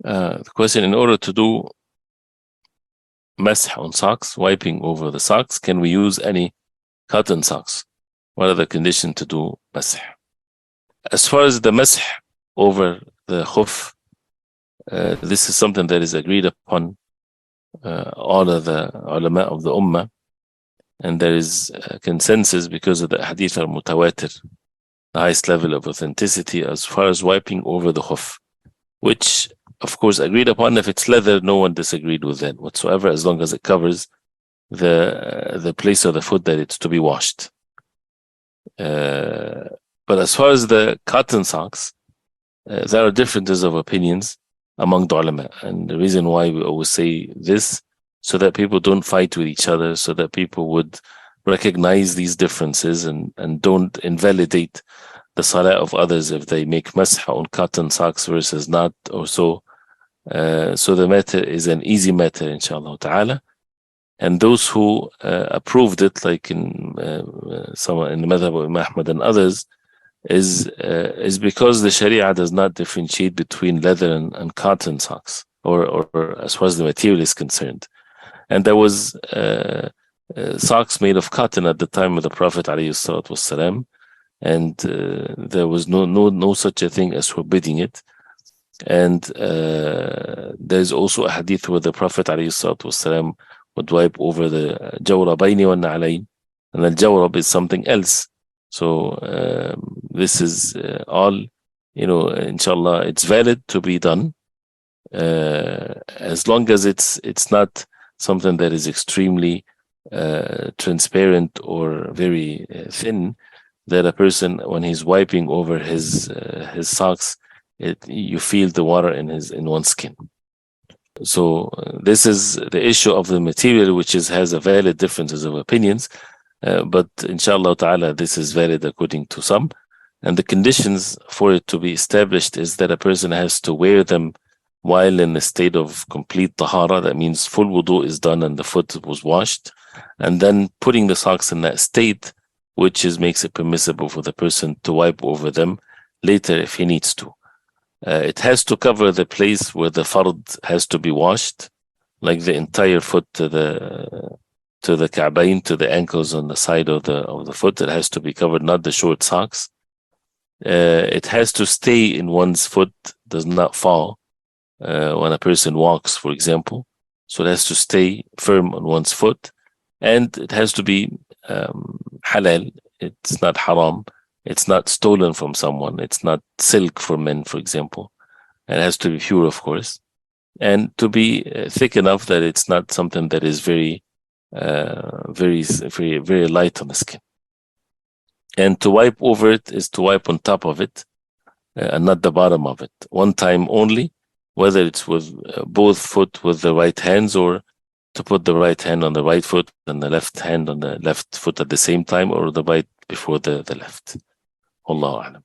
The question, in order to do masah on socks, wiping over the socks, can we use any cotton socks? What are the conditions to do masah? As far as the masah over the khuf, this is something that is agreed upon all of the ulama of the ummah, and there is a consensus because of the hadith al-mutawatir, the highest level of authenticity as far as wiping over the khuf, which of course agreed upon. If it's leather, no one disagreed with that whatsoever, as long as it covers the place of the foot that it's to be washed. But as far as the cotton socks, there are differences of opinions among the ulama, and the reason why we always say this, so that people don't fight with each other, so that people would recognize these differences and don't invalidate the salah of others if they make masah on cotton socks versus not, or so. So the matter is an easy matter, inshallah ta'ala. And those who approved it, like in some in the madhab of Imam Ahmad and others, is because the Sharia does not differentiate between leather and cotton socks, or as far as the material is concerned. And there was socks made of cotton at the time of the Prophet ﷺ, and there was no such a thing as forbidding it. And there's also a hadith where the Prophet ﷺ would wipe over the jawrabayni wa na'alayn, and the jawrab is something else. So this is all, inshallah, it's valid to be done, as long as it's not something that is extremely transparent or very thin, that a person, when he's wiping over his socks, you feel the water in one's skin. So this is the issue of the material, which has a valid differences of opinions, but inshallah ta'ala this is valid according to some. And the conditions for it to be established is that a person has to wear them while in a state of complete tahara. That means full wudu is done and the foot was washed, and then putting the socks in that state, which makes it permissible for the person to wipe over them later if he needs to. It has to cover the place where the fard has to be washed, like the entire foot to the ka'bayn, to the ankles on the side of the foot. It has to be covered, not the short socks. It has to stay in one's foot, does not fall when a person walks, for example. So it has to stay firm on one's foot, and it has to be halal. It's not haram. It's not stolen from someone. It's not silk for men, for example. It has to be pure, of course, and to be thick enough that it's not something that is very light on the skin. And to wipe over it is to wipe on top of it and not the bottom of it. One time only, whether it's with both foot with the right hands, or to put the right hand on the right foot and the left hand on the left foot at the same time, or the right before the left. Wallahu a'lam.